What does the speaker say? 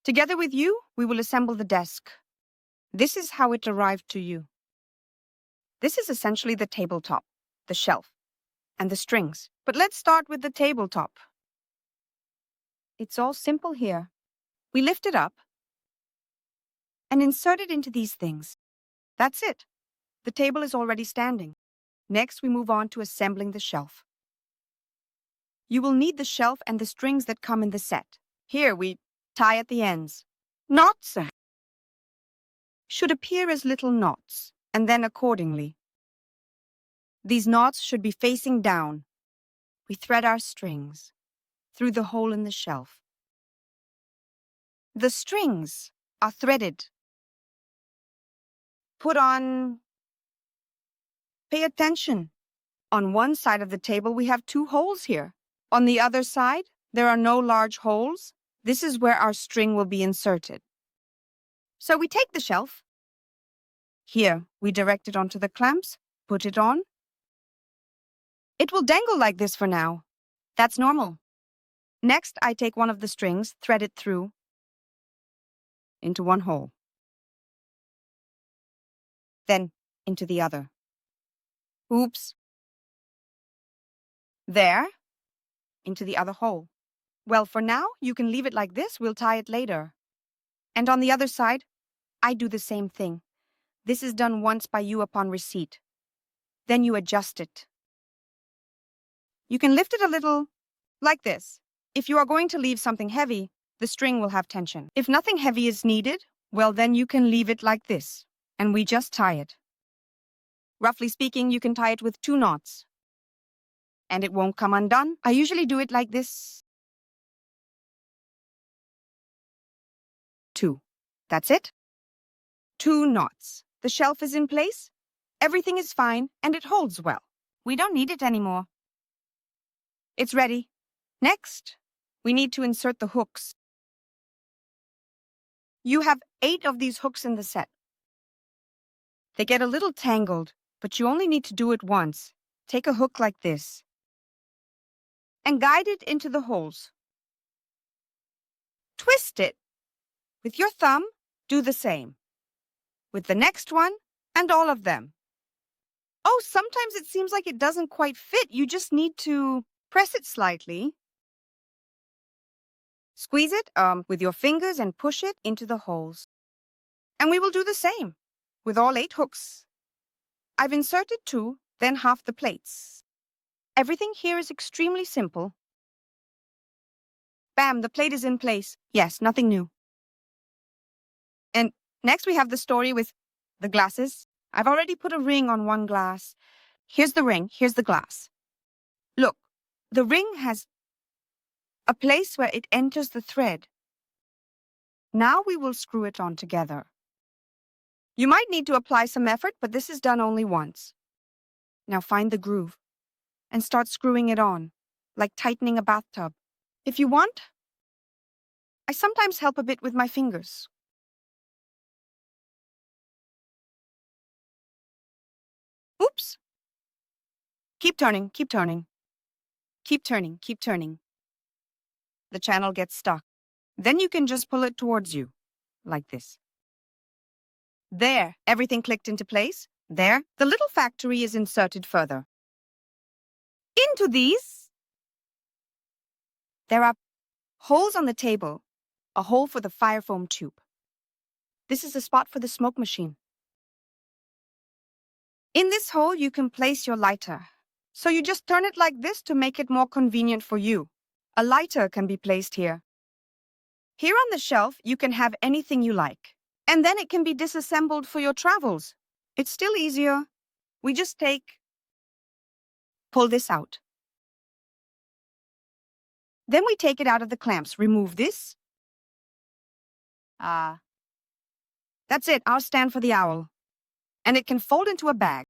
Together with you, we will assemble the desk. This is how it arrived to you. This is essentially the tabletop, the shelf, and the strings. But let's start with the tabletop. It's all simple here. We lift it up and insert it into these things. That's it. The table is already standing. Next, we move on to assembling the shelf. You will need the shelf and the strings that come in the set. Here, we tie at the ends. Knots should appear as little knots, and then accordingly. These knots should be facing down. We thread our strings through the hole in the shelf. The strings are threaded. Put on. Pay attention. On one side of the table, we have 2 holes here. On the other side, there are no large holes. This is where our string will be inserted. So we take the shelf. Here, we direct it onto the clamps, put it on. It will dangle like this for now. That's normal. Next, I take one of the strings, thread it through into one hole. Then into the other. Oops. There, into the other hole. Well, for now, you can leave it like this. We'll tie it later. And on the other side, I do the same thing. This is done once by you upon receipt. Then you adjust it. You can lift it a little, like this. If you are going to leave something heavy, the string will have tension. If nothing heavy is needed, well, then you can leave it like this, and we just tie it. Roughly speaking, you can tie it with 2 knots, and it won't come undone. I usually do it like this. 2. That's it. 2 knots. The shelf is in place, everything is fine, and it holds well. We don't need it anymore. It's ready. Next, we need to insert the hooks. You have 8 of these hooks in the set. They get a little tangled, but you only need to do it once. Take a hook like this and guide it into the holes. Twist it. With your thumb, do the same. With the next one, and all of them. Oh, sometimes it seems like it doesn't quite fit. You just need to press it slightly. Squeeze it with your fingers and push it into the holes. And we will do the same with all 8 hooks. I've inserted 2, then half the plates. Everything here is extremely simple. Bam, the plate is in place. Yes, nothing new. And next we have the story with the glasses. I've already put a ring on one glass. Here's the ring, here's the glass. Look, the ring has a place where it enters the thread. Now we will screw it on together. You might need to apply some effort, but this is done only once. Now find the groove and start screwing it on, like tightening a bathtub. If you want, I sometimes help a bit with my fingers. Oops. Keep turning, keep turning. Keep turning, keep turning. The channel gets stuck. Then you can just pull it towards you, like this. There, everything clicked into place. There, the little factory is inserted further. Into these, there are holes on the table, a hole for the fire foam tube. This is a spot for the smoke machine. In this hole, you can place your lighter. So you just turn it like this to make it more convenient for you. A lighter can be placed here. Here on the shelf, you can have anything you like. And then it can be disassembled for your travels. It's still easier. We just pull this out. Then we take it out of the clamps. Remove this. That's it, our stand for the owl. And it can fold into a bag.